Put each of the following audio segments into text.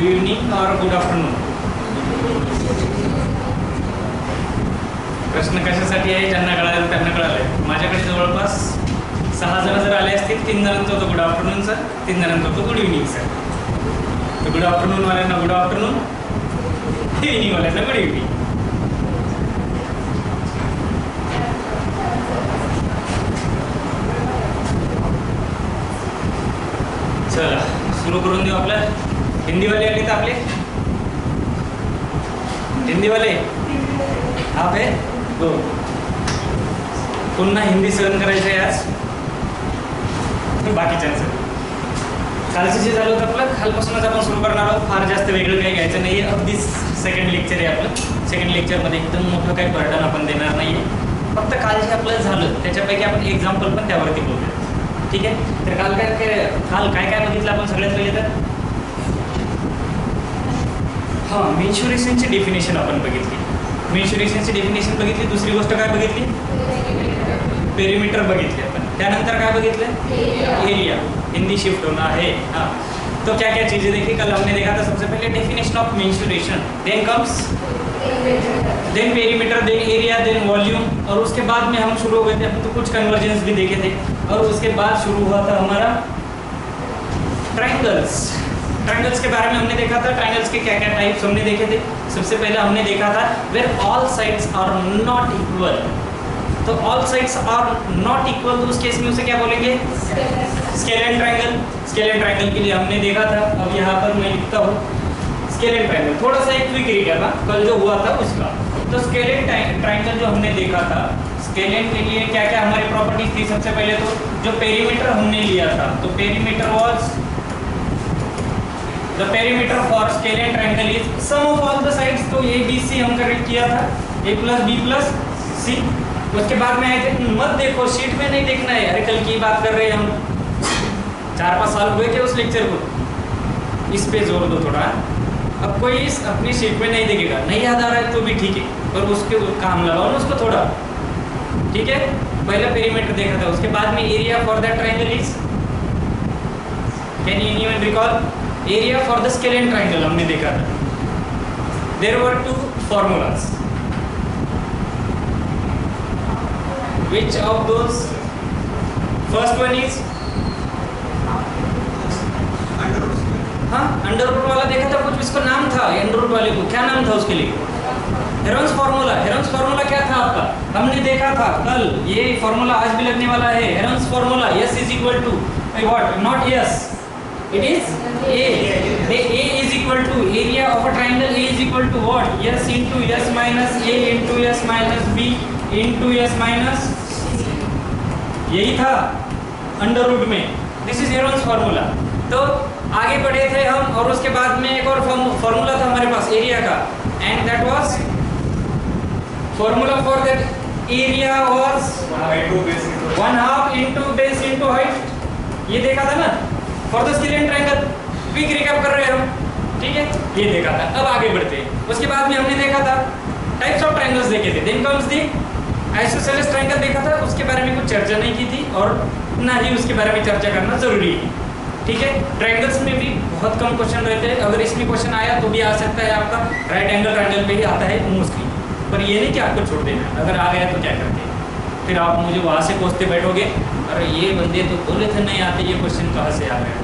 Evening और good afternoon. प्रश्न कशासाठी आहे ज्यांना कळालं त्यांना कळालं. माझ्याकडे जवळपास 6 जण जर आले असतील, 3 जणांचा होतो गुड आफ्टरनून सर, 3 जणांचा होतो गुड इव्हनिंग सर. तर गुड आफ्टरनून वाल्यांना गुड आफ्टरनून, इव्हनिंग वाल्यांना गुड इव्हनिंग. चला सुरू करून देऊ. आपलं हिंदीवाले आले तर आपले हिंदीवाले आप आहे हो. पुन्हा हिंदी सहन करायचं आहे आज बाकीच्यांचं. कालचं जे झालं होतं आपलं खालपासूनच आपण सुरू करणार आहोत. फार जास्त वेगळं काही घ्यायचं नाही आहे. अगदी सेकंड लेक्चर आहे आपलं. सेकंड लेक्चरमध्ये एकदम मोठं काही बर्डन आपण देणार नाही आहे. फक्त काल जे आपलं झालं त्याच्यापैकी आपण एक्झाम्पल पण त्यावरती बोलूया. ठीक आहे. तर काल काय काय बघितलं आपण सगळ्यात पहिले तर हां मेन्शुरेशनची डेफिनेशन आपण बघितली. मेन्शुरेशनची डेफिनेशन बघितली. दुसरी गोष्ट काय बघितली? पेरीमीटर बघितली आपण. त्यानंतर काय बघितलं? एरिया. हिंदी शिफ्ट होना है. हाँ तो क्या क्या चीज़ें देखी कल हमने देखा था. सबसे पहले definition of mensuration, then comes then perimeter, then area, then volume. और उसके बाद में हम शुरू हो गए थे हम तो कुछ कन्वर्जेंस भी देखे थे. और उसके बाद शुरू हुआ था हमारा ट्रायंगल्स. ट्रायंगल्स के बारे में हमने देखा था. ट्रायंगल्स के क्या क्या टाइप्स हमने देखे थे. सबसे पहले हमने देखा था where all sides are not equal. तो all sides are not equal तो उस केस में उसे क्या बोलेंगे? Scalene triangle. स्केलेन ट्रायंगल के लिए हमने देखा था. अब यहाँ पर मैं लिखता हूँ स्केलेन ट्रायंगल. थोड़ा सा एक क्विक रिकैप था कल जो हुआ था उसका. तो स्केलेन ट्रायंगल जो हमने देखा था, स्केलेन के लिए क्या क्या हमारी प्रॉपर्टीज थी. सबसे पहले तो जो पेरीमीटर हमने लिया था, तो perimeter was the perimeter for scalene triangle is sum of all the sides. तो ए बी सी हम करेक्ट किया था, A plus B plus C. उसके बाद में आए थे मत देखो शीट में नहीं देखना है. अरे कल की बात कर रहे हैं हम, 4-5 साल हुए थे उस लेक्चर को. इस पे जोर दो थोड़ा. अब कोई इस अपनी शीट में नहीं देखेगा, नहीं याद आ रहा है तो भी ठीक है, पर उसके काम लगाओ ना उसको थोड़ा. ठीक है. पहले पेरीमीटर देखा था. उसके बाद में area for that triangle is, can anyone recall? Area for the scalene triangle हमने देखा था. There were 2 formulas. Which of those? First one is हाँ अंडर रूट वाला देखा था कुछ. इसका नाम था अंडर रूट वाले को, क्या नाम था उसके लिए? Heron's formula. हेरोन्स फार्मूला क्या था आपका? हमने देखा था कल. ये फार्मूला आज भी लगने वाला है. Heron's formula S is equal to what? Not S, it is A. A is equal to area of a triangle. A is equal to what? S into S minus A into S minus B into S minus. यही था under root में. This is Heron's formula. तो आगे बढ़े थे हम और उसके बाद में एक और फार्मूला था हमारे पास एरिया का. And that was formula for that area was 1/2 into base into height. ये देखा था ना for the scalene triangle. Quick recap कर रहे हैं हम. ठीक है. ये देखा था. अब आगे बढ़ते हैं. उसके बाद में हमने देखा था टाइप्स ऑफ ट्रायंगल्स देखे थे. Then comes the isosceles triangle देखा था. उसके बारे में कुछ चर्चा नहीं की थी और ना ही उसके बारे में चर्चा करना जरूरी है. ठीक है. ट्रायंगल्स में भी बहुत कम क्वेश्चन रहते हैं. अगर इसमें क्वेश्चन आया तो भी आ सकता है आपका राइट एंगल ट्रायंगल पे ही आता है मोस्टली. पर ये नहीं कि आपको छोड़ देना. अगर आ गया तो क्या करते हैं फिर आप मुझे वहाँ से कोसते बैठोगे, अरे ये बंदे तो बोले थे नहीं आते, ये क्वेश्चन कहाँ से आ गया.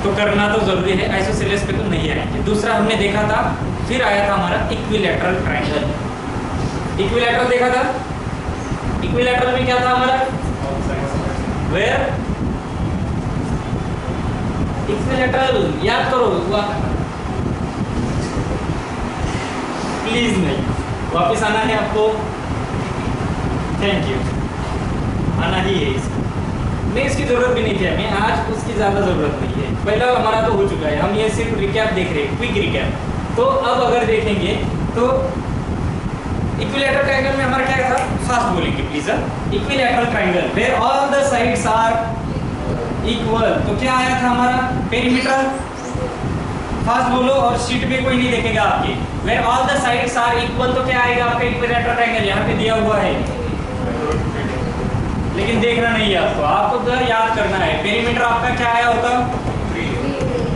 तो करना तो जरूरी है. आइसोसेलेस पे तो नहीं आएंगे. दूसरा हमने देखा था, फिर आया था हमारा इक्विलैटरल ट्रायंगल. इक्विलैटरल देखा था. इक्विलैटरल में क्या था हमारा? वेयर इक्विलैटरल याद करो. प्लीज नहीं, वापस आना है आपको. Thank you. आना ही है इसको. नहीं इसकी जरूरत भी नहीं थी हमें आज, उसकी ज़्यादा ज़रूरत नहीं है. पहला हमारा तो हो चुका है. हम ये सिर्फ रिकैप देख रहे हैं, क्विक रिकैप. तो अब अगर देखेंगे तो इक्विलैटरल ट्रायंगल में हमारा क्या था? फास्ट बोलेंगे please. Equilateral triangle where all the sides are equal. तो क्या आया था हमारा? पेरीमीटर. फास्ट बोलो और शीट पे कोई नहीं देखेगा आपके. Where all the sides are equal तो क्या आएगा आपका? Equilateral triangle. यहाँ पे दिया हुआ है लेकिन देखना नहीं है आपको. आपको तो याद करना है. पेरीमीटर आपका क्या आया होगा?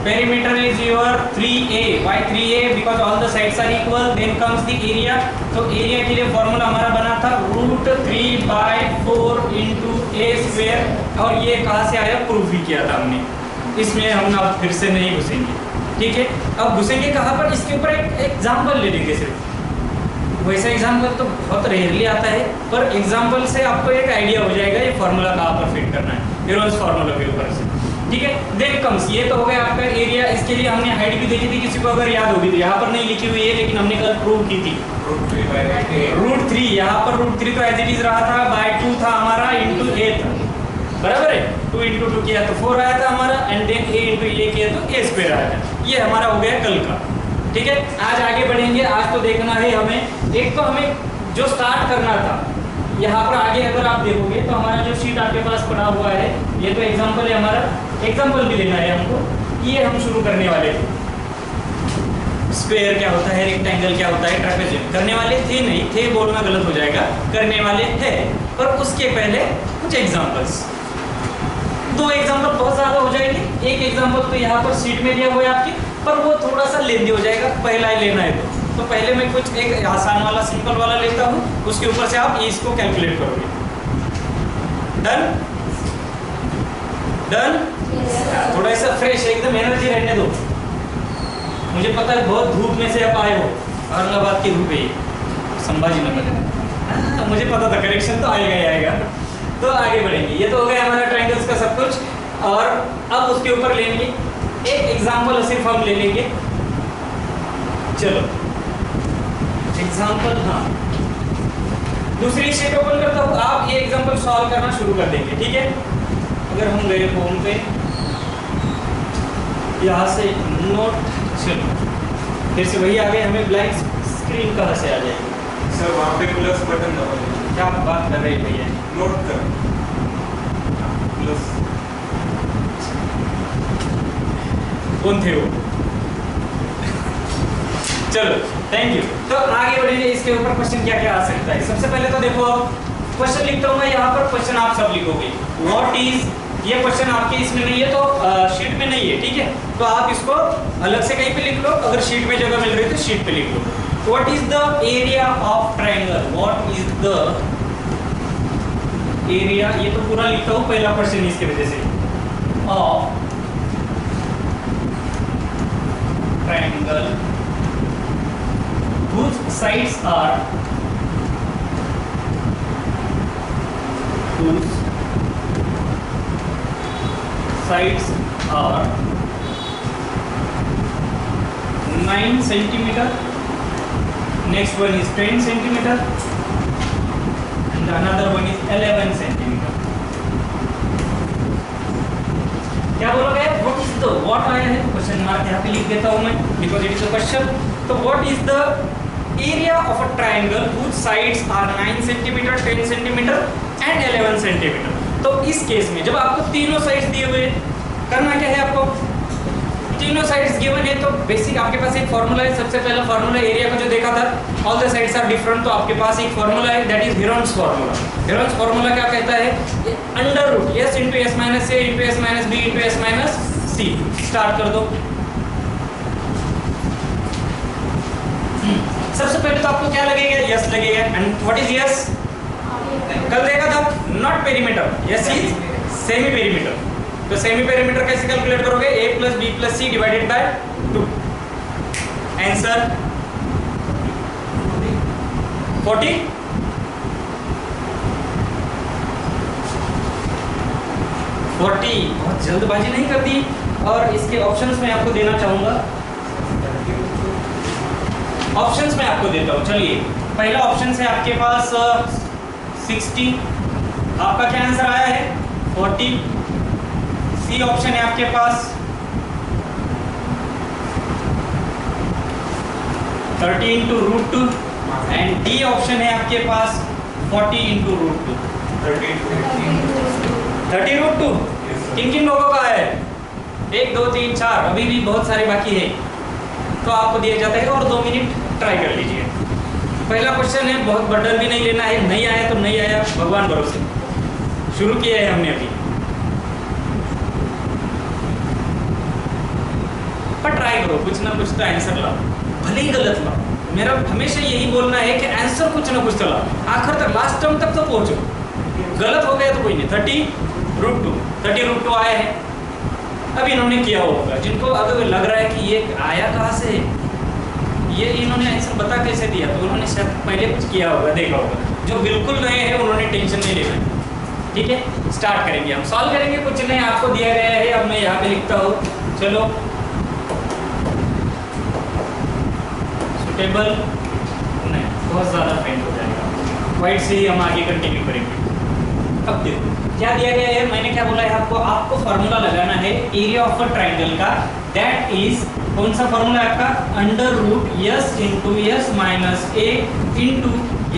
perimeter is your 3a. Why 3a? Because all the sides are equal. Then comes the area. तो area के लिए फॉर्मूला हमारा बना था √3/4 into a square, और ये कहाँ से आया, प्रूफ भी किया था हमने, इसमें हम ना फिर से नहीं घुसेंगे, ठीक है। अब घुसेंगे कहाँ पर, इसके ऊपर एक एग्जाम्पल ले लेंगे सिर्फ। वैसा एग्जाम्पल तो बहुत रेयरली आता है, पर एग्जाम्पल से आपको एक आइडिया हो जाएगा ये फॉर्मूला कहाँ पर फिट करना है, हेरोन्स फार्मूला के ऊपर से, ठीक है। देन कम्स, ये तो हो गया आपका एरिया। इसके लिए हमने हाइट भी देखी थी, किसी को अगर याद होगी तो, यहाँ पर नहीं लिखी हुई है लेकिन हमने कल प्रूव की थी। √3, यहाँ पर √3 तो एज इट इज रहा था, बाय 2 था हमारा, इंटू a था, बराबर है। 2 इंटू 2 किया तो 4 आया था हमारा, and then a into a किया तो a स्क्वायर आया था। ये हमारा हो गया कल का, ठीक है। आज आगे बढ़ेंगे। आज तो देखना है हमें, एक तो हमें जो स्टार्ट करना था, यहाँ पर आगे अगर आप देखोगे तो हमारा जो शीट आपके पास पड़ा हुआ है, ये तो एग्जाम्पल है हमारा, एग्जाम्पल भी लेना है हमको। ये हम शुरू करने वाले थे, स्क्वायर क्या होता है, रेक्टेंगल क्या होता है, ट्रेपेजॉइड करने वाले थे, नहीं थे बोलना गलत हो जाएगा, करने वाले थे। पर उसके पहले कुछ एग्जाम्पल्स, 2 एग्जाम्पल बहुत ज़्यादा हो जाएंगे। एक एग्जाम्पल तो यहाँ पर शीट में दिया हुआ है आपकी, पर वो थोड़ा सा लेंदी हो जाएगा, पहला ही लेना है तो पहले मैं कुछ एक आसान वाला सिंपल वाला लेता हूँ, उसके ऊपर से आप इसको कैलकुलेट करोगे। डन डन, थोड़ा सा फ्रेश एकदम एनर्जी रहने दो। मुझे पता है बहुत धूप में से आप आए हो, औरंगाबाद की धूप है, संभाजी नगर, मुझे पता था, करेक्शन तो आएगा ही आएगा। तो आगे बढ़ेंगे। ये तो हो गया हमारा ट्रायंगल्स का सब कुछ, और अब उसके ऊपर लेंगे एक एग्जाम्पल, सिर्फ हम ले लेंगे। चलो एग्जाम्पल, हाँ, दूसरी शीट ओपन करता हूँ, आप ये एग्जाम्पल सॉल्व करना शुरू कर देंगे, ठीक है। अगर हम गए होम पे, यहाँ से नोट, चलो फिर से वही आ गए, हमें ब्लैंक स्क्रीन कहाँ से आ जाएगी सर? वहाँ पे प्लस बटन दबाइए। क्या बात कर रहे हैं भैया, नोट कर प्लस, कौन थे वो? चलो थैंक यू। तो आगे बढ़ेंगे, इसके ऊपर क्वेश्चन क्या क्या आ सकता है। सबसे पहले तो देखो, अब क्वेश्चन लिखता हूँ मैं यहाँ पर, क्वेश्चन आप सब लिखोगे। व्हाट इज, ये क्वेश्चन आपके इसमें नहीं है तो शीट में नहीं है, ठीक है, तो आप इसको अलग से कहीं पे लिख लो, अगर शीट में जगह मिल रही है तो शीट पे लिख लो। What is the area of triangle, what is the area, ये तो पूरा लिखता हूँ, पहला क्वेश्चन इसके वजह से, of triangle whose sides are 9 centimeter, next one is 10 centimeter, and another one is 11 centimeter. क्या बोलोगे? What is the, what आया है तो क्वेश्चन मार्क यहाँ पे लिख देता हूँ मैं, because it is a question. तो what is the area of a triangle whose sides are 9 centimeter, 10 centimeter and 11 centimeter? तो इस केस में जब आपको तीनों साइड्स दिए हुए, करना क्या है आपको, तीनों साइड्स गिवन है तो बेसिक आपके पास एक फॉर्मूला है। सबसे पहला फॉर्मूला एरिया का जो देखा था, all the sides are different, तो आपके पास एक फॉर्मूला है, that is Heron's formula. Heron's formula क्या कहता है, under root s into s minus a into s minus b into s minus c। Start कर दो। सबसे पहले तो आपको क्या लगेगा, यस लगेगा, एंड व्हाट इज यस, कल देखा था, not perimeter, S is semi perimeter. तो सेमी पेरीमीटर कैसे कैलकुलेट करोगे, a plus B plus C divided by 2। Answer 40। बहुत जल्दबाजी नहीं कर दी। और इसके ऑप्शंस में आपको देना चाहूंगा, ऑप्शंस में आपको देता हूं। चलिए पहला ऑप्शन है आपके पास 60, आपका क्या आंसर आया है 40। सी ऑप्शन है आपके पास 30 इंटू √2 एंड डी ऑप्शन है आपके पास 40 इंटू √2। 30 √2 किन किन लोगों का है, 1 2 3 4, अभी भी बहुत सारे बाकी है, तो आपको दिया जाता है और 2 मिनट ट्राई कर लीजिए। पहला क्वेश्चन है, बहुत बर्डन भी नहीं लेना है, नहीं आया तो नहीं आया, भगवान भरोसे, शुरू किया है हमने अभी। करो, कुछ ना कुछ तो आंसर लाओ, भले ही गलत लाओ। मेरा हमेशा यही बोलना है कि आंसर कुछ ना कुछ तो लाओ, आखिर तक लास्ट टर्म तक तो पहुंचो। गलत हो गया तो कोई नहीं, 30√2 आया है। अब इन्होंने किया होगा, जिनको अगर लग रहा है कि ये आया कहाँ से है, ये इन्होंने आंसर बता कैसे दिया, तो उन्होंने शायद पहले कुछ किया होगा, देखा होगा। जो बिल्कुल नए हैं उन्होंने टेंशन नहीं लेना है। ठीक है, स्टार्ट करेंगे, हम सॉल्व करेंगे। कुछ नहीं आपको दिया गया है, अब मैं यहाँ पे लिखता हूँ। चलो, सुटेबल नहीं, बहुत ज़्यादा फेंट हो जाएगा, वाइट से ही हम आगे कंटिन्यू करेंगे। अब देखो क्या दिया गया है, मैंने क्या बोला है आपको फार्मूला लगाना है एरिया ऑफ अ ट्राइंगल का। दैट इज, कौन सा फार्मूला है आपका, √s into s minus a into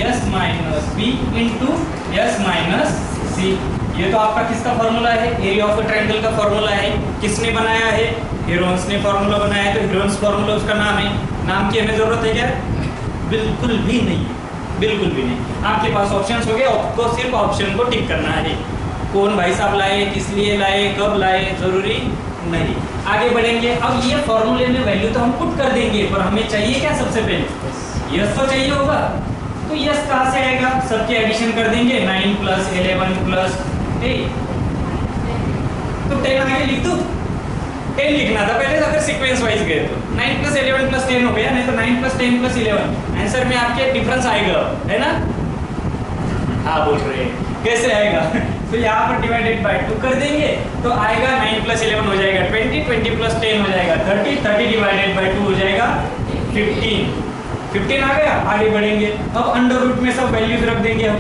s minus b into s minus c। ये तो आपका किसका फार्मूला है, एरिया ऑफ अ ट्राइंगल का फार्मूला है। किसने बनाया है, हेरोन्स ने फार्मूला बनाया है। तो हेरोन्स फार्मूला उसका नाम है, नाम की हमें जरूरत है क्या, बिल्कुल भी नहीं, बिल्कुल भी नहीं। आपके पास ऑप्शंस हो गए, आपको सिर्फ ऑप्शन को टिक करना है। कौन भाई साहब लाए, किस लिए लाए, कब लाए, जरूरी नहीं। आगे बढ़ेंगे। अब ये फॉर्मूले में वैल्यू तो हम पुट कर देंगे, पर हमें चाहिए क्या, सबसे पहले यस तो चाहिए होगा। तो यस कहाँ से आएगा, सबके एडिशन कर देंगे, 9 + 11 + 8। तो 10 आगे लिख दो, 10 लिखना था पहले, अगर सीक्वेंस वाइज गए तो 9 + 11 + 10 हो गया, नहीं तो 9 + 10 + 11 आंसर में आपके डिफरेंस आएगा, है ना। हाँ बोल रहे हैं, कैसे आएगा तो यहाँ पर डिवाइडेड बाय 2 कर देंगे, तो आएगा 9 + 11 हो जाएगा 20, 20 + 10 हो जाएगा 30, 30 डिवाइडेड बाय 2 हो जाएगा 15, 15 आ गया। आगे बढ़ेंगे, अब अंडर रूट में सब वैल्यूज रख देंगे हम।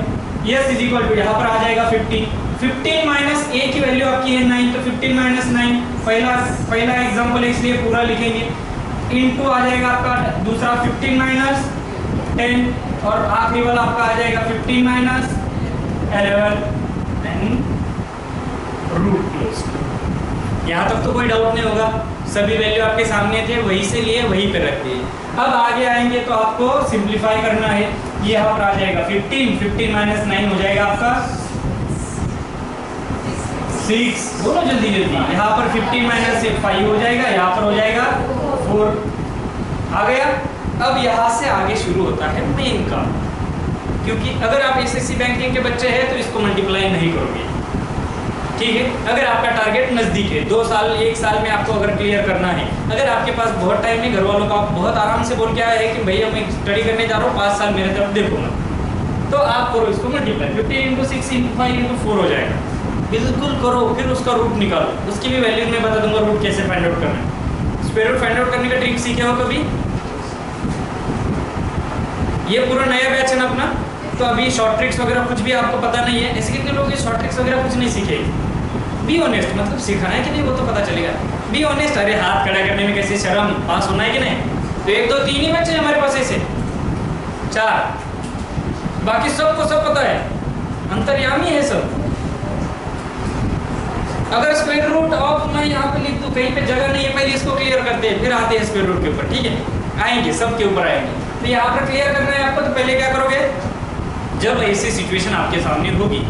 यस इज इक्वल टू, यहाँ पर आ जाएगा 15, 15 माइनस a की वैल्यू आपकी है 9, तो 15 - 9 पहला एग्जाम्पल है, इसलिए पूरा लिखेंगे। इनटू आ जाएगा आपका दूसरा 15 - 10, और आखिरी वाला आपका आ जाएगा 15 - 11 रूट क्लोज। यहाँ तक तो कोई डाउट नहीं होगा, सभी वैल्यू आपके सामने थे, वहीं से लिए वहीं पे रख दिए। अब आगे आएंगे तो आपको सिंप्लीफाई करना है। ये यहाँ पर आ जाएगा 15, 15 - 9 हो जाएगा आपका 6। बोलो जल्दी जल्दी, यहाँ पर 15 - 5 हो जाएगा, यहाँ पर हो जाएगा 4। आ गया। अब यहाँ से आगे शुरू होता है मेन काम, क्योंकि अगर आप एसएससी बैंकिंग के बच्चे हैं तो इसको मल्टीप्लाई नहीं करोगे, ठीक है। अगर आपका टारगेट नज़दीक है, 2 साल 1 साल में आपको अगर क्लियर करना है, अगर आपके पास बहुत टाइम है, घर वालों को आप बहुत आराम से बोल के आए हैं कि भैया मैं स्टडी करने जा रहा हूँ, 5 साल मेरे तरफ देखो ना, तो आप करो इसको मल्टीप्लाई। 15 × 6 × 5 × 4 हो जाएगा, बिल्कुल करो। फिर उसका रूट निकालो, उसकी भी वैल्यू मैं बता दूंगा रूट कैसे फाइंड आउट करना है। स्क्वायर रूट फाइंड आउट करने का ट्रिक सीखे हो कभी? ये पूरा नया बैच है ना अपना, तो अभी शॉर्ट ट्रिक्स वगैरह कुछ भी आपको पता नहीं है, ऐसे कितने लोग शॉर्ट ट्रिक्स वगैरह कुछ नहीं सीखे। बी ऑनेस्ट, मतलब सिखाना है कि नहीं वो तो पता चलेगा। बी ऑनेस्ट, अरे हाथ खड़ा करने में कैसे शर्म, पास होना है कि नहीं। तो 1 2 3 ही बच्चे हमारे पास ऐसे 4, बाकी सबको सब पता है, अंतर्यामी है सब। अगर स्क्वायर रूट ऑफ, मैं यहाँ पे लिख दूँ, कहीं पे जगह नहीं है, पहले इसको क्लियर करते हैं, फिर आते हैं स्क्वायर रूट के ऊपर, ठीक है, आएंगे सबके ऊपर आएंगे। तो यहाँ पर क्लियर करना है आपको, तो पहले क्या करोगे, जब ऐसी सिचुएशन आपके सामने होगी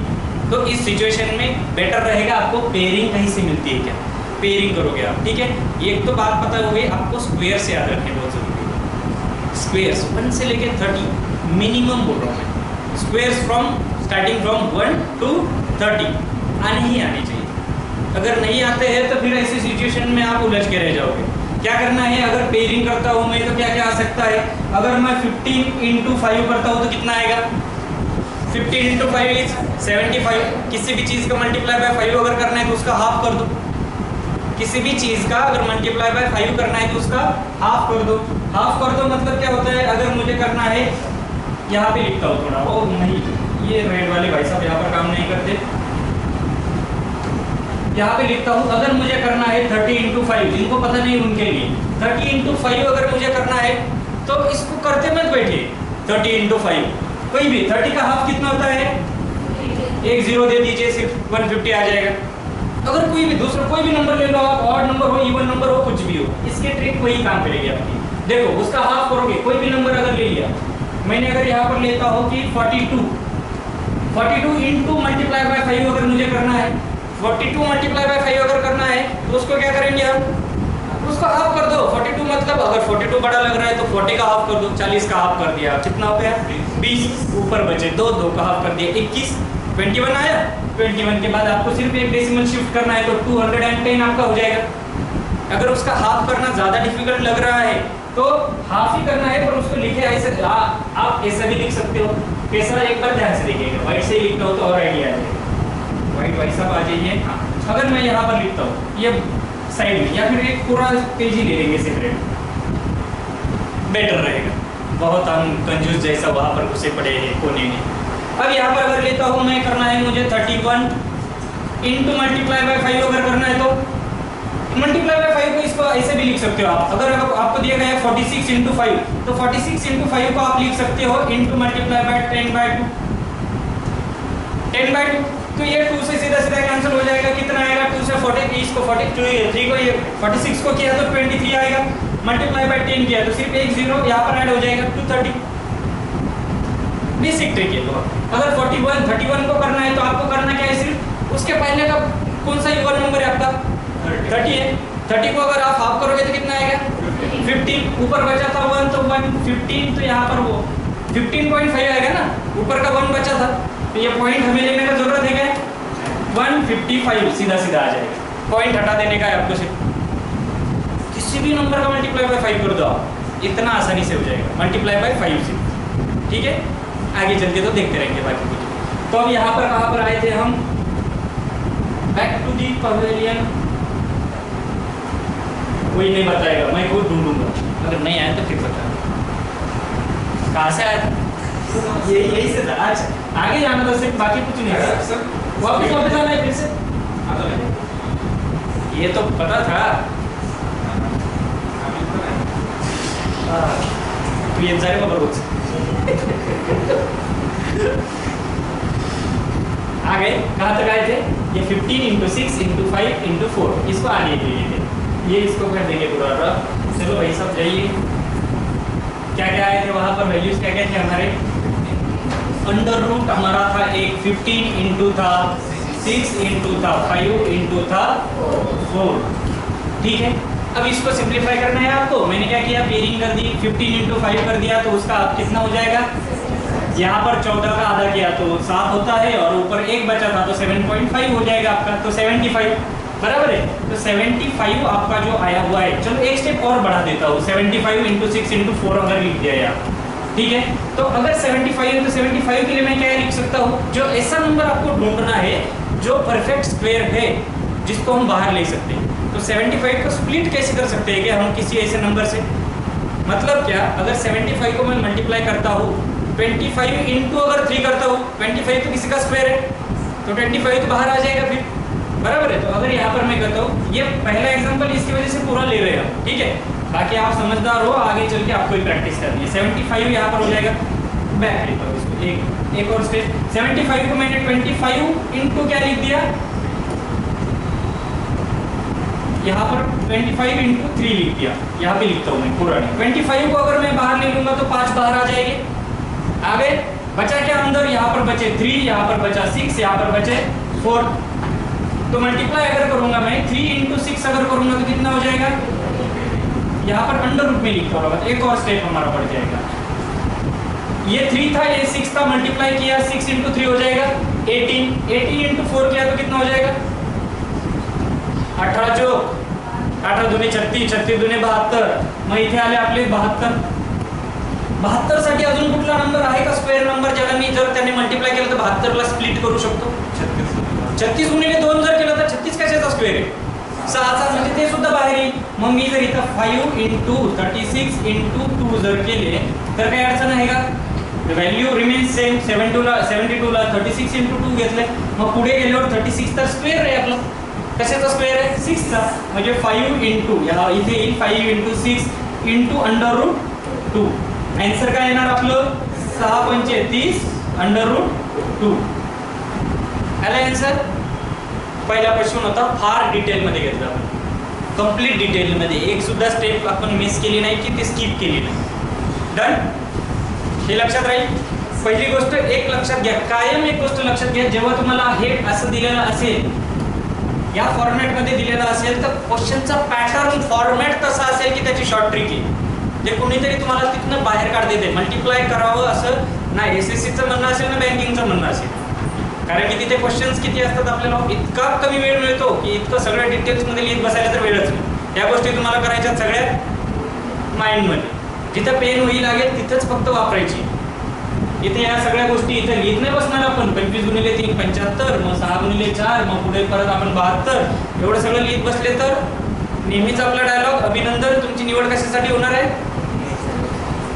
तो इस सिचुएशन में बेटर रहेगा आपको पेयरिंग कहीं से मिलती है क्या, पेयरिंग करोगे आप, ठीक है। एक तो बात पता हो गई, आपको स्क्वायर से याद रखने बहुत जरूरी है। स्क्वायर्स 1 से लेके 30 मिनिमम बोल रहा हूँ मैं, स्क्वायर्स स्टार्टिंग फ्रॉम 1 to 30 आने ही आने चाहिए। अगर नहीं आते हैं तो फिर ऐसी सिचुएशन में आप उलझ के रह जाओगे। क्या करना है, अगर पेयरिंग करता हूँ मैं तो क्या क्या आ सकता है, अगर मैं 15 × 5 करता हूँ तो कितना आएगा, 15 × 5 इज 75। किसी भी चीज़ का मल्टीप्लाई बाय 5 अगर करना है तो उसका हाफ कर दो, किसी भी चीज़ का अगर मल्टीप्लाई बाय 5 करना है तो उसका हाफ कर दो। हाफ कर दो मतलब क्या होता है, अगर मुझे करना है, यहाँ पे लिखता हूँ थोड़ा, ओ नहीं ये रेड वाले भाई साहब यहाँ पर काम नहीं करते, यहाँ पे लिखता हूँ, अगर मुझे करना है 30 × 5, जिनको पता नहीं उनके लिए 30 × 5 अगर मुझे करना है तो इसको करते मत बैठिए। 30 × 5 कोई भी 30 का हाफ कितना होता है, 1 0 दे दीजिए, सिर्फ 150 आ जाएगा। अगर कोई भी दूसरा कोई भी नंबर ले लो आप, ऑड नंबर हो, इवन नंबर हो, कुछ भी हो, इसके ट्रिक वही काम करेगी आपकी। देखो उसका हाफ करोगे, कोई भी नंबर अगर ले लिया, मैंने अगर यहाँ पर लेता हूँ कि 42 इंटू मल्टीप्लाई बाय 5 अगर मुझे करना है, 42 मल्टीप्लाई बाय 5 अगर करना है तो उसको क्या करेंगे हम, उसको हाफ कर दो। 42 मत मतलब अगर 42 बड़ा लग रहा है तो 40 का हाफ कर दो, 40 का हाफ कर दिया, कितना हो गया 20, ऊपर बचे 2, 2 का हाफ कर दिया 21, 21 आया। 21 के बाद आपको सिर्फ एक डेसिमल शिफ्ट करना है तो 210 आपका हो जाएगा। अगर उसका हाफ करना ज़्यादा डिफिकल्ट लग रहा है तो हाफ ही करना है, पर उसको लिखे ऐसे आप ऐसा भी लिख सकते हो। कैसा, एक बार ध्यान से देखिएगा, वाइट से ही लिखता हो तो और आइडिया आ जाएगा। वाइट भाई साहब आ जाइए। हाँ, अगर मैं यहाँ पर लिखता हूँ ये साइड में, या फिर एक पूरा पेज ही ले लेंगे सेपरेट, बेटर रहेगा। बहुत हम कंजूस जैसा वहाँ पर घुसे पड़े हैं कोने में। अब यहाँ पर अगर लेता हूँ मैं, करना है मुझे 31 इंटू मल्टीप्लाई बाय 5 अगर करना है तो मल्टीप्लाई बाय 5 को इसको ऐसे भी लिख सकते हो आप। अगर आपको दिया गया है 46 इंटू 5 तो 46 इंटू 5 को आप लिख सकते हो इंटू मल्टीप्लाई बाय 10/2, 10/2। तो ये 2 से सीधा सीधा कैंसिल हो जाएगा, कितना आएगा 2 से 40, इसको 42 3 को ये 46 को किया तो 23 आएगा, मल्टीप्लाई बाय 10 किया तो सिर्फ एक जीरो यहाँ पर ऐड हो जाएगा 230। बेसिक ट्रिक है। तो अगर 31 को करना है तो आपको करना क्या है, सिर्फ उसके पहले का कौन सा इवन नंबर है आपका 30 है, 30 को अगर आप हाफ करोगे तो कितना आएगा 15, ऊपर बचा था 1 तो 1 15, तो यहाँ पर वो 15.5 आएगा ना, ऊपर का 1 बचा था तो ये पॉइंट हमें लेने का जरूरत है क्या 155 सीधा सीधा आ जाएगा, पॉइंट हटा देने का है आपको। सिर्फ किसी भी नंबर का मल्टीप्लाई बाय 5 कर दो आप, इतना आसानी से हो जाएगा मल्टीप्लाई बाय 5 से। ठीक है, आगे चलते तो देखते रहेंगे बाकी कुछ। तो अब यहाँ पर कहाँ पर आए थे हम, बैक टू दी पवेलियन। कोई नहीं बताएगा, मैं खुद ढूंढूंगा, अगर नहीं आया तो फिर बता। कहाँ से आया था, यही से था। अच्छा, आगे जाना था सिर्फ, बाकी कुछ नहीं था। वापस आना है फिर से, ये तो पता था। तू ये जारे बरोबर आ गए, कहाँ तक आए थे, ये 15 इंटू 6 इंटू 5 इंटू 4, इसको आगे ले लिए थे, ये इसको कर देंगे पूरा। चलो भाई सब जाइए, क्या क्या आए थे वहाँ पर वैल्यूज, क्या क्या थे हमारे। अंडर रूट हमारा था एक 15 इंटू था 6 इंटू था 5 इंटू था 4। ठीक है, अब इसको सिंप्लीफाई करना है आपको। मैंने क्या किया, पेयरिंग कर दी, 15 इंटू 5 कर दिया तो उसका आप कितना हो जाएगा, यहाँ पर 14 का आधा किया तो 7 होता है, और ऊपर एक बचा था तो 7.5 हो जाएगा आपका, तो 75 बराबर है। तो 75 आपका जो आया हुआ है। चलो एक स्टेप और बढ़ा देता हूँ, 75 इंटू 6 इंटू 4 अगर लिख दिया यार, ठीक है। तो अगर 75 है तो 75 के लिए मैं क्या लिख सकता हूँ, जो ऐसा नंबर आपको ढूंढना है जो परफेक्ट स्क्वायर है जिसको हम बाहर ले सकते हैं। तो 75 को स्प्लिट कैसे कर सकते हैं कि हम किसी ऐसे नंबर से, मतलब क्या, अगर 75 को मैं मल्टीप्लाई करता हूँ 25 इंटू अगर 3 करता हूँ, 25 तो किसी का स्क्वायर है तो 25 तो बाहर आ जाएगा फिर, बराबर है। तो अगर यहाँ पर मैं करता हूँ, ये पहला एग्जांपल इसकी वजह से पूरा ले रहे हैं, ठीक है। बाकी आप समझदार हो, आगे चल के आपको ही प्रैक्टिस करनी है। 75 यहाँ पर हो जाएगा, बैक लेता हूँ इसको, एक और स्टेप। 75 को मैंने 25 इंटू क्या लिख दिया, यहाँ पर 25 इंटू 3 लिख दिया, यहाँ पे लिखता हूँ मैं पूरा नहीं। 25 को अगर मैं बाहर ले लूंगा तो 5 बाहर आ जाएंगे। आगे बचा क्या अंदर, यहाँ पर बचे 3, यहाँ पर बचा 6, यहाँ पर बचे 4। तो मल्टीप्लाई अगर करूंगा मैं 3 इंटू 6 अगर करूंगा तो कितना हो जाएगा, यहाँ पर अंडर रूट में लिखता होगा, एक और स्टेप हमारा बढ़ जाएगा। ये 3 था, ये 6 था, मल्टीप्लाई किया 6 इंटू 3 हो जाएगा 18, 80 इंटू 4 किया तो कितना हो जाएगा 18 चौक 18 दुने 36, 36 दुने 72, मग इथे आले आपले 72। 72 साठी अजून कुठला नंबर आहे का स्क्वेअर नंबर ज्याला मी जर त्याने मल्टीप्लाय केलं तर 72 ला स्प्लिट करू शकतो। 36 गुणिले 2 जर केलं तर 36 कशाचा स्क्वेअर आहे, 6चा, म्हणजे ते सुद्धा बाहेर येईल। मग मी जर इथं 5 इंटू 36 इंटू 2 जर केले तर काही अडचण आहे का, व्हॅल्यू रिमेन्स सेम। 72 ला 36 इंटू 2 घेतले, मग पुढे गेल्यावर 36 तर स्क्वेअर आहे आपलं, कशाचा स्क्वेअर आहे 6 चा, म्हणजे 5 इंटू इथे येईल 5 into 6 into under root 2। Answer काय येणार आपलं 6 पंचे 30 अंडर रूट 2 आला आन्सर। पहिला प्रश्न होता फार डिटेल मध्ये घेतला, कंप्लीट डिटेल मध्ये, एक सुद्धा स्टेप आपण मिस केली नाही की ती स्किप केली नाही। डन, हे लक्षात राहील। पहिली गोष्ट एक लक्षात घ्या, कायम एक गोष्ट लक्षात घ्या, जेव्हा तुम्हाला हे असं दिलेलं असेल या फॉर्मॅटमध्ये दिलेला असेल तर क्वेश्चनचा पॅटर्न फॉर्मॅट तसा असेल की त्याची शॉर्ट ट्रिक आहे, जे कोणीतरी तुम्हाला तिथनं बाहेर काढते ते मल्टिप्लाय करावं असं ना SSCचं म्हणणं असेल ना बँकिंगचं म्हणणं असेल. कारण की तिथे क्वेश्चन्स किती असतात आपल्याला, इतका कमी वेळ मिळतो की इतकं सगळ्या डिटेल्समध्ये लिहित बसायला तर वेळच नाही. या गोष्टी तुम्हाला करायच्या सगळ्या माइंडमध्ये, जिथं पेन वही लागेल तिथंच फक्त वापरायची. इथे या सगळ्या गोष्टी इथे लिहित नाही बसणार आपण. 25 गुणिले 3 75, मग 6 गुणिले 4, मग पुढे परत आपण 72, एवढं सगळं लिहित बसले तर नेहमीच आपला डायलॉग अभिनंदन, तुमची निवड कशासाठी होणार आहे,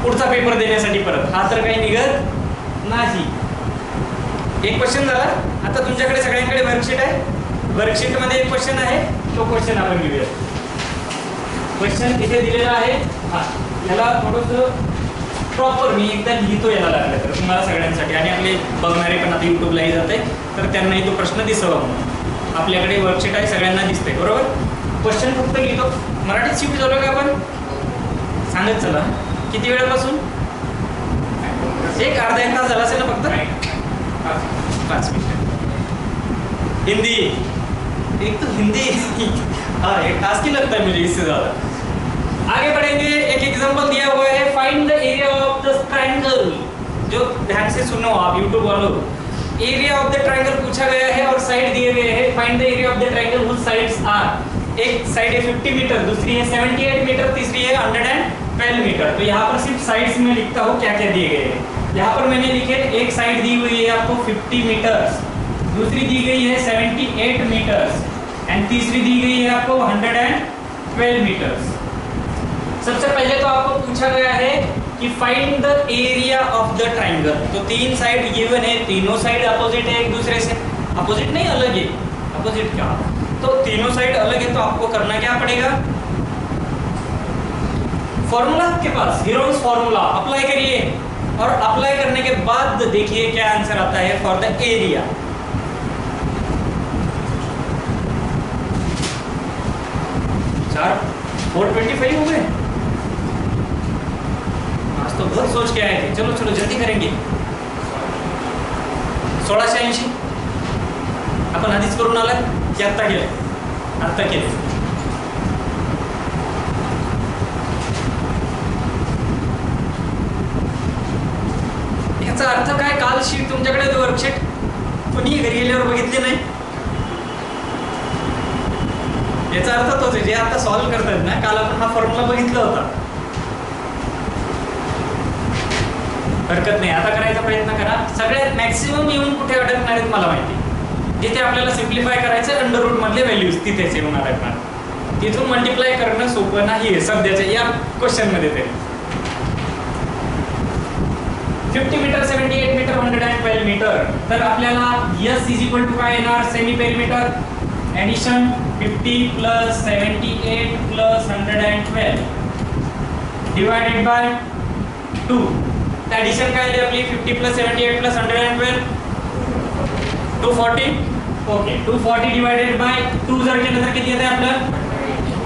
पुढचा पेपर देण्यासाठी परत. हा तर काही निघत नाही. एक क्वेश्चन झाला. आता तुमच्याकडे सगळ्यांकडे वर्कशीट आहे. वर्कशीटमध्ये एक क्वेश्चन आहे, तो क्वेश्चन आपण घेऊया. क्वेश्चन इथे दिलेला आहे. हा, याला थोडंसं प्रॉपर मी एकदा लिहितो याला लागलं तर तुम्हाला सगळ्यांसाठी, आणि आपले बघणारे पण आता यूट्यूबलाही जाते तर त्यांनाही तो प्रश्न दिसावा म्हणून. आपल्याकडे वर्कशीट आहे, सगळ्यांना दिसते बरोबर. क्वेश्चन फक्त लिहितो. मराठीत शिफ्ट झालो का आपण, सांगत चला. किती वेळापासून, एक अर्धा एक तास झाला असेल ना फक्त, 5 मिनिट. हिंदी, एक तो हिंदी हाँ एक टास्क ही लगता है मुझे इससे ज़्यादा. आगे बढ़ेंगे. एक एग्जांपल दिया हुआ है, find the area of the triangle. जो ध्यान से सुनो आप यूट्यूब वालों, एरिया ऑफ द ट्रायंगल पूछा गया है और साइड दिए गए हैं. Find the area of the triangle whose sides are, एक साइड है 50 मीटर, दूसरी है 78 मीटर, तीसरी है 112 मीटर. तो यहाँ पर सिर्फ साइड्स में लिखता हूँ क्या क्या दिए गए हैं. यहाँ पर मैंने लिखे, एक साइड दी हुई है आपको 50 मीटर्स, दूसरी दी गई है 78 मीटर्स एंड तीसरी दी गई है आपको 112 मीटर्स. सबसे पहले तो आपको पूछा गया है कि find the area of the triangle. तो 3 साइड गिवन है, तीनों साइड अपोजिट है एक दूसरे से. अपोजिट नहीं, अलग है. अपोजिट क्या, तो तीनों साइड अलग है. तो आपको करना क्या पड़ेगा, फॉर्मूला आपके पास, हीरोन्स फॉर्मूला अप्लाई करिए और अप्लाई करने के बाद देखिए क्या आंसर आता है फॉर द एरिया. चार 425 हो गए. आज तो बहुत सोच के आए थे. चलो चलो जल्दी करेंगे. 1680 आपण आधीच करून आलाय की आत्ता केलं, आत्ता केलं. याचा अर्थ काय, काल शीट तुमच्याकडे वर्कशीट कोणी घरी गेल्यावर बघितली नाही. याचा अर्थ तोच आहे, जे आता सॉल्व्ह करतात ना, काल आपण हा फॉर्म्युला बघितला होता. हरकत नाही, आता करायचा प्रयत्न करा. सगळ्यात मॅक्सिमम येऊन कुठे अडकणार आहेत मला माहिती, जिथे आपल्याला सिम्प्लिफाय करायचं अंडर रूट मधले व्हॅल्यूज तिथेच येऊन अडकणार. तिथून मल्टिप्लाय करणं सोपं नाही आहे सध्याच्या या क्वेश्चन मध्ये तरी. 50 मीटर, 78 मीटर, 112 मीटर. तर आपल्याला S इज इक्वल टू काय येणार, semi perimeter addition 50 plus 78 plus 112 divided by 2. Addition काय आली आपली, 50 plus 78 plus 112 240. Okay, 240 divided by 2 जर केलं तर किती येते आपलं,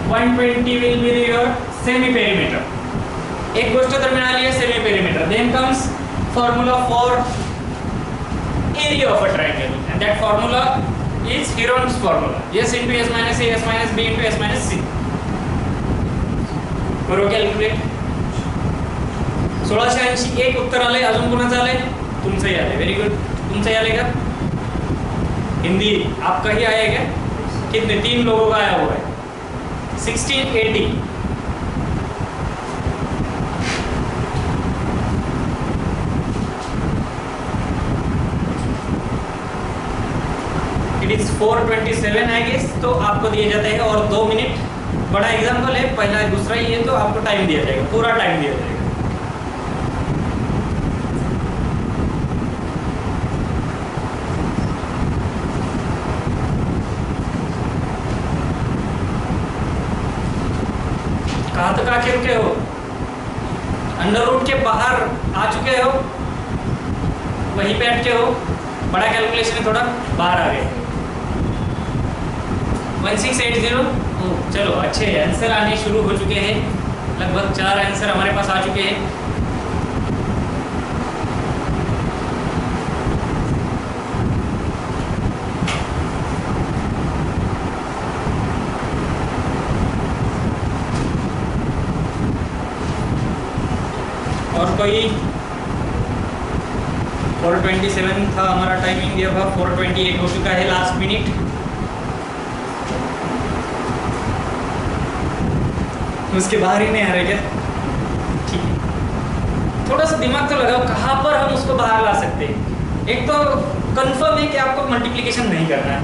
120 will be your semi perimeter. एक गोष्ट तर मिळाली आहे semi perimeter. Then comes formula for area of a triangle, and that formula is Heron's formula. S into S minus A, S minus B into S minus C. करो calculate. 1680 एक उत्तर आलंय. अजून कोणाचं आलंय, तुमचंही आलंय. Very good. तुमचंही आलंय का हिंदी, आपका ही आया क्या, कितने, 3 लोगों का आया हुआ है. 1680. It is 427 I guess. तो आपको दिया जाता है और 2 मिनट. बड़ा एग्जाम्पल है, पहला दूसरा ही है, तो आपको टाइम दिया जाएगा, पूरा टाइम दिया जाएगा. कहाँ तक आके रुके हो, अंडर रूट के बाहर आ चुके हो, वहीं पे अटके हो. बड़ा कैलकुलेशन है, थोड़ा बाहर आ गए. 1680. चलो अच्छे आंसर आने शुरू हो चुके हैं. लगभग 4 आंसर हमारे पास आ चुके हैं. कोई 4:27 था हमारा टाइमिंग, ये 4:28 हो चुका है, लास्ट मिनट। उसके बाहर ही नहीं आ रहे क्या? ठीक है, थोड़ा सा दिमाग तो लगाओ कहाँ पर हम उसको बाहर ला सकते हैं। एक तो कंफर्म है कि आपको मल्टीप्लिकेशन नहीं करना है,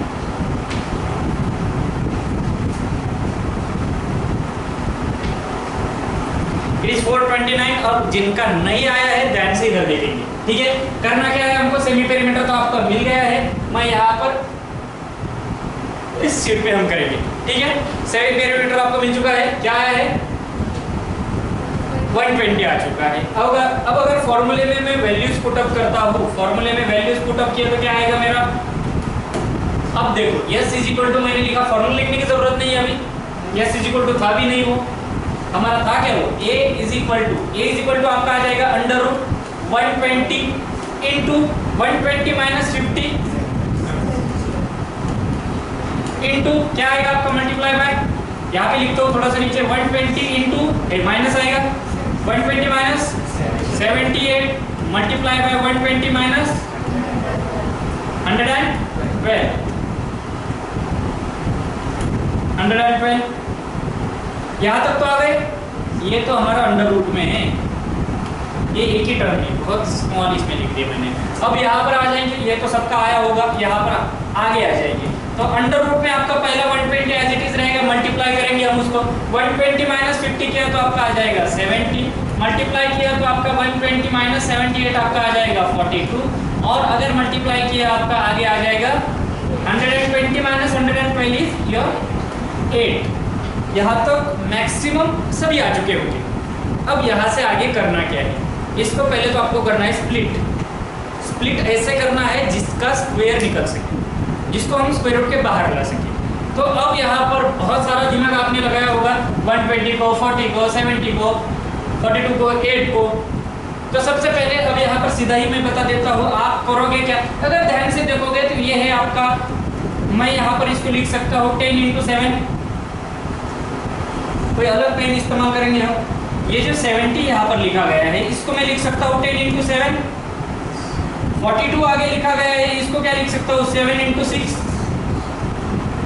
इट इज 429। और जिनका नहीं आया है ध्यान से इधर देखेंगे, ठीक है। करना क्या है हमको, सेमी पेरीमीटर तो आपका मिल गया है, मैं यहाँ पर इस शीट पे हम करेंगे, ठीक है। सेमी पेरीमीटर आपको मिल चुका है, क्या आया है 120 आ चुका है। अब अगर फॉर्मूले में मैं वैल्यूज पुटअप करता हूँ, फॉर्मूले में वैल्यूज पुटअप किया तो क्या आएगा मेरा, अब देखो S इज इक्वल टू, मैंने लिखा, फॉर्मूला लिखने की जरूरत नहीं है अभी, S इज इक्वल टू था भी नहीं, वो हमारा था क्या, वो A इज इक्वल टू आपका आ जाएगा under root 120 into 120 minus 50 into क्या आएगा आपका मल्टीप्लाई बाय, यहाँ पे लिखता हूँ थोड़ा सा नीचे, 120 इंटू माइनस आएगा 120 माइनस 78 मल्टीप्लाई बाय 120 माइनस 112 यहाँ तक तो आ गए। ये तो हमारा अंडर रूट में है, ये एक ही टर्म है, बहुत स्मॉल इसमें लिख दिया मैंने। अब यहाँ पर आ जाएंगे, ये तो सबका आया होगा, यहाँ पर आगे आ जाएंगे तो अंडर रूट में आपका पहला 120 एज इट इज रहेगा, मल्टीप्लाई करेंगे हम उसको, 120 माइनस 50 किया तो आपका आ जाएगा 70, मल्टीप्लाई किया तो आपका 120 माइनस 78 आपका आ जाएगा 42, और अगर मल्टीप्लाई किया आपका आगे आ जाएगा 120 माइनस 112 इज योर 8। यहाँ तक मैक्सिमम सभी आ चुके होंगे। अब यहाँ से आगे करना क्या है, इसको पहले तो आपको करना है स्प्लिट ऐसे करना है जिसका स्क्वायर निकल सके, जिसको हम स्क्वायर रूट के बाहर ला सके। तो अब यहाँ पर बहुत सारा दिमाग आपने लगाया होगा, 120 को, 40 को, 70 को, 42 को, 8 को। तो सबसे पहले अब यहाँ पर सीधा ही मैं बता देता हूँ, आप करोगे क्या, अगर ध्यान से देखोगे तो ये है आपका, मैं यहाँ पर इसको लिख सकता हूँ 10 × 7, कोई अलग पेन इस्तेमाल करेंगे हम। ये जो 70 यहाँ पर लिखा गया है इसको मैं लिख सकता हूँ 10 × 7, 42 आगे लिखा गया है, इसको क्या लिख सकता हूँ 7 × 6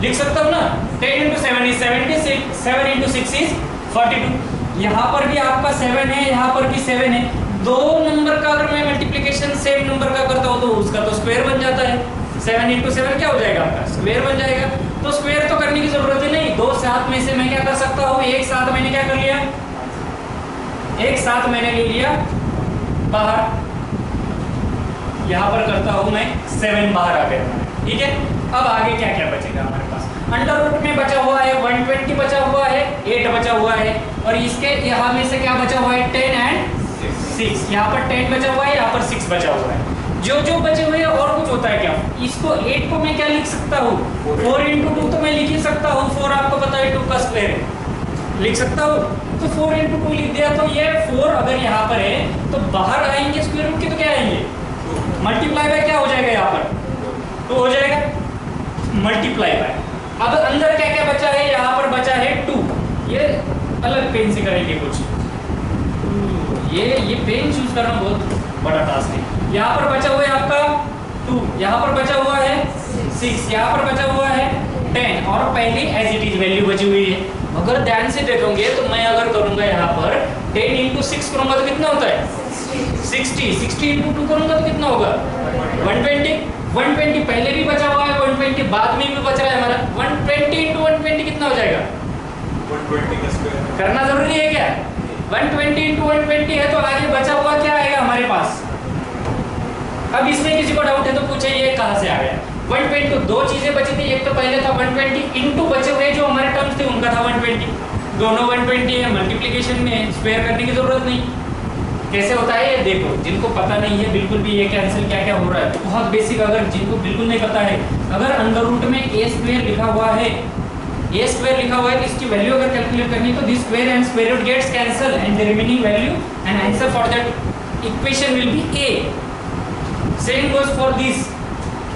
लिख सकता हूँ ना, 10 × 7 is 76, 7 × 6 is 42। यहाँ पर भी आपका 7 है, यहाँ पर भी 7 है, दो नंबर का अगर मैं मल्टीप्लिकेशन सेम नंबर का करता हूँ तो उसका तो स्क्वायर बन जाता है, 7 × 7 क्या हो जाएगा आपका, स्क्वायर बन जाएगा। तो स्क्वायर तो करने की जरूरत ही नहीं, दो साथ में से मैं क्या कर सकता हूँ, एक साथ मैंने क्या कर लिया, एक साथ मैंने ले लिया बाहर, यहाँ पर करता हूँ मैं 7 बाहर आ गया, ठीक है। अब आगे क्या क्या बचेगा हमारे पास, अंडर रूट में बचा हुआ है 120 बचा हुआ है, 8 बचा हुआ है, और इसके यहाँ में से क्या बचा हुआ है 10 और 6, यहाँ पर 10 बचा हुआ है, यहाँ पर 6 बचा हुआ है। जो जो बचे हुए हैं और कुछ होता है क्या, इसको 8 को मैं क्या लिख सकता हूँ, 4 × 2 तो मैं लिख ही सकता हूँ, 4 आपको पता है 2 का स्क्वायर है, लिख सकता हूँ, तो 4 × 2 लिख दिया। तो ये 4 अगर यहाँ पर है तो बाहर आएंगे स्क्वायर रूट के तो क्या आएंगे, मल्टीप्लाई बाय क्या हो जाएगा, यहाँ पर तो हो जाएगा मल्टीप्लाई बाय। अब अंदर क्या क्या बचा है, यहाँ पर बचा है 2, ये अलग पेन से करेंगे कुछ, ये पेन चूज करना बहुत बड़ा टास्क है। यहाँ पर बचा हुआ है आपका 2, यहाँ पर बचा हुआ है 6, यहाँ पर बचा हुआ है 10, और पहली एज इट इज वैल्यू बची हुई है। अगर ध्यान से देखोगे तो मैं अगर करूंगा यहाँ पर 10 × 6 करूंगा तो कितना होता है 60, 60 × 2 करूंगा तो कितना होगा 120 पहले भी बचा हुआ है, 120 बाद में भी बच रहा है हमारा, 120 × 120 कितना हो जाएगा, 120 का स्क्वायर करना जरूरी है क्या, 120 × 120 है तो आगे बचा हुआ क्या आएगा हमारे पास। अब इसमें किसी को डाउट है तो पूछे ये कहाँ से आ गया, 120 तो दो चीजें बची थी, एक तो पहले था 120 इंटू बचे हुए जो हमारे टर्म्स थे उनका था 120, दोनों 120 है, मल्टीप्लिकेशन में स्क्वायर करने की जरूरत नहीं। कैसे होता है ये देखो, जिनको पता नहीं है बिल्कुल भी ये कैंसिल क्या क्या हो रहा है, बहुत बेसिक, अगर जिनको बिल्कुल नहीं पता है, अगर अंडर रूट में a² लिखा हुआ है, a² लिखा हुआ है तो इसकी वैल्यू अगर कैलकुलेट करनी तो this square and square root gets cancel and the remaining value and answer for that equation will be a। Same goes for this,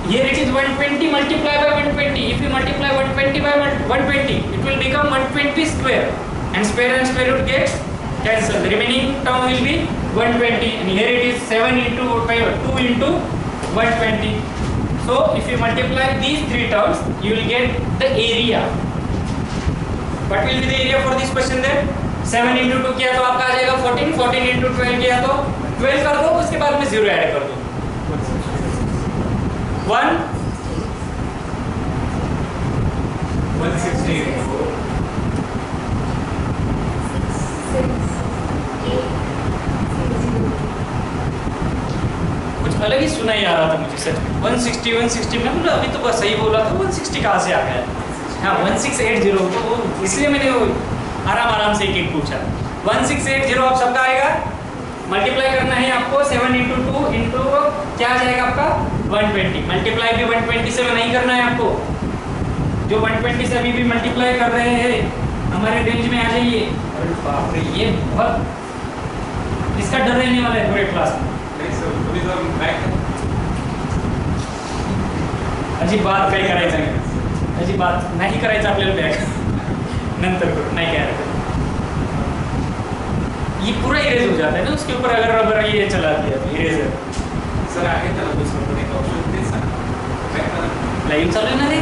here it is 120 multiplied by 120, if you multiply 120 by 120 it will become 120 square and square root gets cancel. The remaining term will be 120, and here it is 7 into 2 into 120. So if you multiply these three terms, you will get the area. What will be the area for this question then? 7 into 2 किया तो आपका आ जाएगा 14, 14 into 12 किया तो 12 कर दो, उसके बाद में 0 ऐड कर दो. 160. कुछ अलग ही सुना ही आ रहा था मुझे सर. 160 मैं बोला अभी तो बस सही बोला था. 160 कहाँ से आ गया? हाँ 1680, तो इसलिए मैंने आराम से एक पूछा. 1680 आप सबका आएगा. मल्टीप्लाई करना है आपको 7 into 2 into क्या आ जाएगा आपका 120. मल्टीप्लाई भी 120 से नहीं करना है आपको. जो 120 से अभी भी मल्टीप्लाई कर रहे हैं हमारे रेंज में आ जाइए. अरे बाप रे, ये बहुत इसका डर रहने वाला है पूरे क्लास में. अजिबात काही करायचं नाही. अजिबात नाही करायचं आपल्याला बॅग नंतर करू. नाही काय हरकत. ये पूरा इरेज हो जाता है ना उसके ऊपर अगर रबर ये चला दिया तो इरेजर. सर आहे त्याला दुसरं पण एक ऑप्शन तेच सांग. बॅक करा. लाईव्ह चालू आहे ना रे.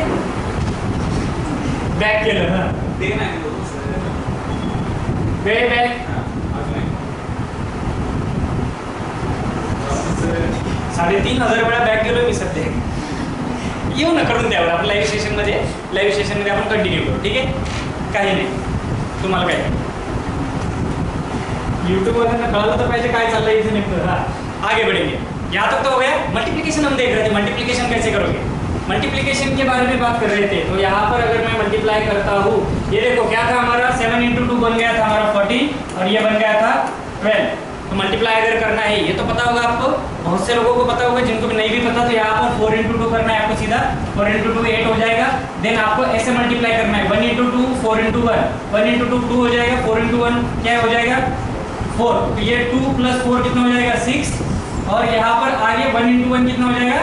बॅक केलं ना ते नाही दुसरं. वे बॅक. अजून एक. 3500 वेळा बॅक गेलो मी सध्या. येऊ ना करून द्यावं आपण लाईव्ह सेशनमध्ये आपण कंटिन्यू करू. ठीक आहे, काही नाही तुम्हाला काय यूट्यूब वाल्यांना कळलं तर पाहिजे काय चाललंय इथे नेमकं. हाँ आगे बढ़ेंगे. यहाँ तक तो हो गया. मल्टीप्लिकेशन हम देख रहे थे. मल्टीप्लिकेशन कैसे करोगे? मल्टीप्लिकेशन के बारे में बात कर रहे थे. तो यहाँ पर अगर मैं मल्टीप्लाई करता हूँ, ये देखो क्या था हमारा 7 into 2 बन गया था हमारा 40 और ये बन गया था 12. तो मल्टीप्लाई अगर करना है ये तो पता होगा आपको. बहुत से लोगों को पता होगा, जिनको भी नहीं भी पता तो यहाँ पर 4 into 2 करना है आपको सीधा. 4 into 2 8 हो जाएगा. देन आपको ऐसे मल्टीप्लाई करना है 1 into 2 4 into 1. 1 into 2 2 हो जाएगा. 4 into 1 क्या हो जाएगा 4. तो ये 2 plus 4 कितना हो जाएगा 6. और यहाँ पर आगे 1 into 1 कितना हो जाएगा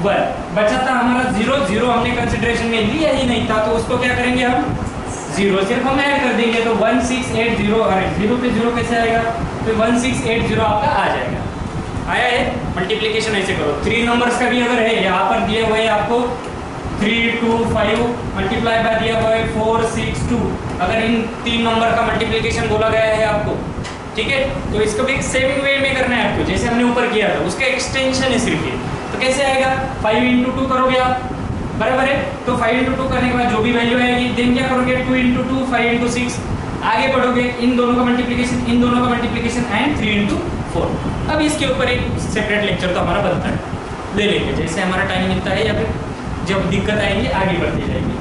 1. बचा था हमारा 0. 0 हमने कंसिडरेशन में लिया ही नहीं था तो उसको क्या करेंगे हम 0 सिर्फ हम ऐड कर देंगे. तो 1680 अरे 0 पे 0 कैसे आएगा? तो 1680 आपका आ जाएगा. आया है. मल्टीप्लिकेशन ऐसे करो. 3 नंबर्स का भी अगर है यहाँ पर दिए हुए आपको 3 2 5 मल्टीप्लाई बाय दिया हुआ है 4 6 2. अगर इन 3 नंबर का मल्टीप्लिकेशन बोला गया है आपको, ठीक है, तो इसको भी सेम वे में करना है आपको जैसे हमने ऊपर किया था. उसका एक्सटेंशन है सिर्फ ये. तो कैसे आएगा 5 into 2 करोगे आप, बराबर है. तो 5 into 2 करने के बाद जो भी वैल्यू आएगी देन क्या करोगे 2 into 2 5 into 6. आगे बढ़ोगे इन दोनों का मल्टीप्लिकेशन इन दोनों का मल्टीप्लिकेशन एंड 3 into 4. अब इसके ऊपर एक सेपरेट लेक्चर तो हमारा बनता है, ले लेंगे जैसे हमारा टाइम मिलता है या फिर जब दिक्कत आएगी आगे बढ़ती जाएगी.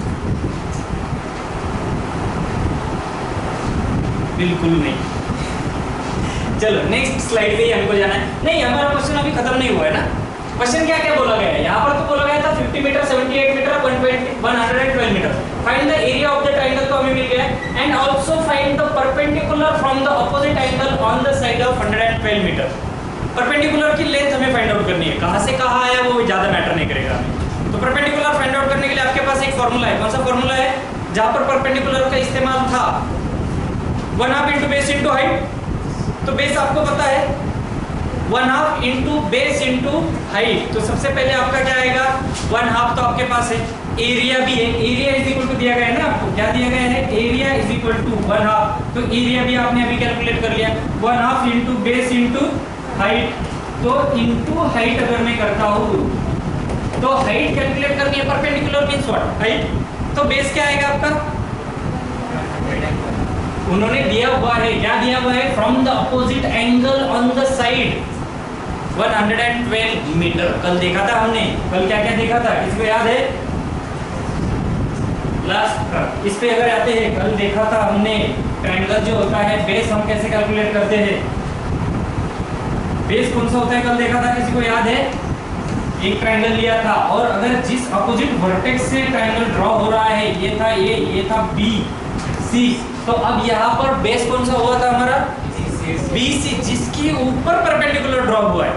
बिल्कुल नहीं. चलो नेक्स्ट स्लाइड पे ही हमको जाना है. नहीं हमारा क्वेश्चन अभी खत्म नहीं हुआ है ना. क्वेश्चन क्या क्या बोला गया है यहाँ पर? तो बोला गया था 50 metre 78 metre 112 metre. Find the area of the triangle तो हमें मिल गया. And also find the perpendicular from the opposite angle on the side of 112 metre. Perpendicular की लेंथ हमें फाइंड आउट करनी है. कहाँ से कहाँ आया वो ज्यादा मैटर नहीं करेगा. तो परपेंडिकुलर फाइंड आउट करने के लिए आपके पास एक फॉर्मूला है. कौन सा फॉर्मूला है? जहाँ पर परपेंडिकुलर का इस्तेमाल था 1/2 into बेस into हाइट. तो बेस आपको पता है 1/2 into बेस into हाइट. तो सबसे पहले आपका क्या आएगा 1/2 तो आपके पास है. एरिया भी है. एरिया इज इक्वल टू दिया गया है ना आपको. क्या दिया गया है? Area is equal to 1/2. तो एरिया भी आपने अभी कैलकुलेट कर लिया. 1/2 into बेस into हाइट. तो इनटू हाइट अगर मैं करता हूँ तो हाइट कैलकुलेट करनी है. Perpendicular means what? हाइट. तो बेस क्या आएगा आपका? उन्होंने दिया हुआ है. क्या दिया हुआ है? From the opposite angle on the side 112 metre. कल देखा था हमने. कल क्या क्या देखा था किसको याद है? लास्ट इस पे अगर आते हैं कल देखा था हमने ट्रायंगल जो होता है बेस हम कैसे कैलकुलेट करते हैं. बेस कौन सा होता है कल देखा था किसी को याद है? एक ट्रायंगल लिया था और अगर जिस अपोजिट वर्टेक्स से ट्रायंगल ड्रॉ हो रहा है ये था ए ये था बी सी. तो अब यहाँ पर बेस कौन सा हुआ था हमारा? BC जिसकी ऊपर परपेंडिकुलर ड्रॉ हुआ है.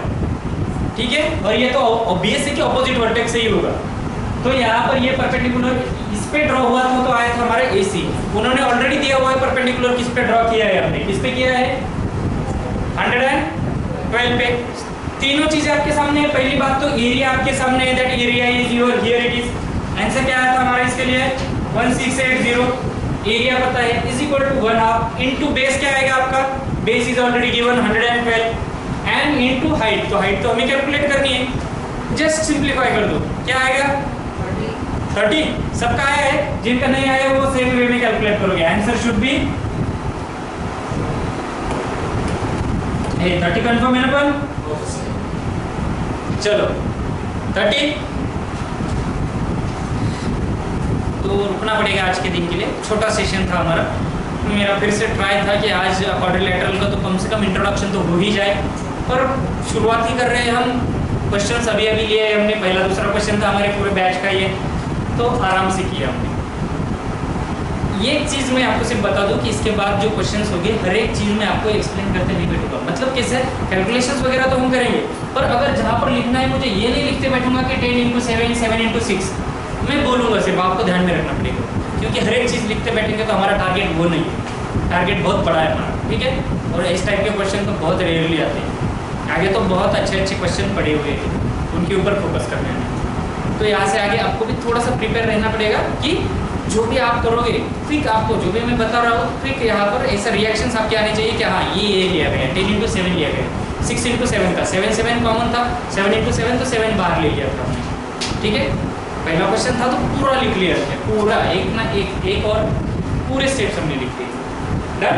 ठीक है. और ये तो ऑब्वियस है कि ऑपोजिट वर्टेक्स से ही होगा. तो यहाँ पर ये परपेंडिकुलर इस पे ड्रॉ हुआ था तो आया था हमारा AC। उन्होंने ऑलरेडी दिया हुआ है परपेंडिकुलर, किस पे ड्रॉ किया है हमने, किस पे किया है 112 पे। तीनों चीजें आपके सामने है। पहली बात तो एरिया आपके सामने है, that area is your, here it is. Answer क्या आया था हमारा इसके लिए 1680, एरिया पता है, is equal to 1/2 into base क्या आएगा आपका, base is already given 112 and into height, तो हाइट तो हमें कैलकुलेट करनी है, जस्ट सिंपलीफाई कर दो, क्या आएगा 30। सबका आया है, जिनका नहीं आया वो सेम वे में कैलकुलेट करोगे। आंसर शुड बी 30 कंफर्म है ना अपन, चलो 30। तो रुकना पड़ेगा आज के दिन के लिए, छोटा सेशन था हमारा। मेरा फिर से ट्राई था कि आज क्वाड्रिलेटरल का तो कम से कम इंट्रोडक्शन तो हो ही जाए, पर शुरुआत ही कर रहे हैं हम। क्वेश्चंस अभी लिए हैं हमने, पहला दूसरा क्वेश्चन था हमारे पूरे बैच का ये, तो आराम से किया हमने। ये चीज़ मैं आपको सिर्फ बता दूं कि इसके बाद जो क्वेश्चंस होंगे हर एक चीज़ में आपको एक्सप्लेन करते नहीं बैठूंगा। मतलब कैसे, कैलकुलेशंस वगैरह तो हम करेंगे, पर अगर जहाँ पर लिखना है मुझे ये नहीं लिखते बैठूंगा कि 10 × 7 7 × 6 मैं बोलूँगा, सिर्फ आपको ध्यान में रखना पड़ेगा, क्योंकि हर एक चीज़ लिखते बैठेंगे तो हमारा टारगेट वो नहीं है, टारगेट बहुत बड़ा है हमारा, ठीक है। और इस टाइप के क्वेश्चन तो बहुत रेयरली आते हैं, आगे तो बहुत अच्छे अच्छे क्वेश्चन पड़े हुए हैं, उनके ऊपर फोकस करना है। तो यहाँ से आगे आपको भी थोड़ा सा प्रिपेयर रहना पड़ेगा कि जो भी आप करोगे, क्विक आपको जो भी मैं बता रहा हूँ, क्विक यहाँ पर ऐसा रिएक्शंस आपके आने चाहिए कि हाँ ये लिया गया, 10 × 7 लिया गया, 6 × 7 था, 7 7 कॉमन था, 7 × 7 तो 7 बाहर ले लिया था हमने, ठीक है। पहला क्वेश्चन था तो पूरा लिख लिया है, पूरा एक ना एक और पूरे स्टेप्स हमने लिख लिए, डन।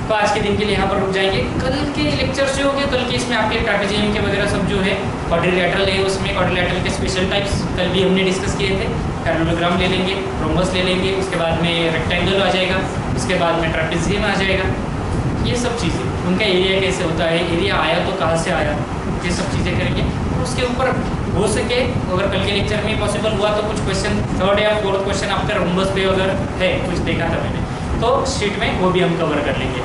तो आज के दिन के लिए यहाँ पर रुक जाएंगे। कल के लेक्चर्स जो होंगे, कल के इसमें आपके ट्रेपेजियम के वगैरह सब जो है, क्वाड्रिलेटरल है उसमें क्वाड्रिलेटरल के स्पेशल टाइप्स कल भी हमने डिस्कस किए थे। पैरेललोग्राम ले लेंगे, रोम्बस ले लेंगे, उसके बाद में रेक्टेंगल आ जाएगा, उसके बाद में ट्रेपेजियम आ जाएगा, ये सब चीज़ें, उनका एरिया कैसे होता है, एरिया आया तो कहाँ से आया, ये सब चीज़ें करेंगे। उसके ऊपर हो सके अगर कल के लेक्चर में पॉसिबल हुआ तो कुछ क्वेश्चन 3rd या 4th क्वेश्चन आपका रोम्बस पे अगर है, कुछ देखा था मैंने, तो शीट में वो भी हम कवर कर लेंगे।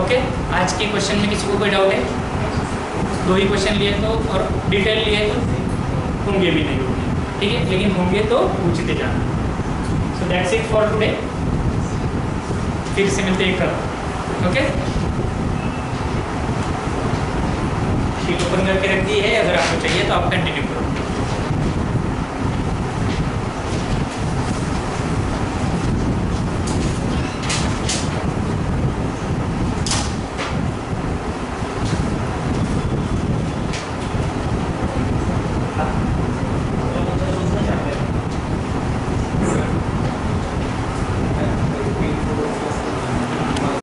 ओके, आज के क्वेश्चन में किसी को कोई डाउट है? 2 ही क्वेश्चन लिए तो, और डिटेल लिए तो होंगे भी नहीं होंगे, ठीक है, लेकिन होंगे तो पूछते जाना। So that's it for today, फिर से मिलते हैं कल। ओके, शीट ओपन करके रख दी है, अगर आपको चाहिए तो आप कंटिन्यू करो।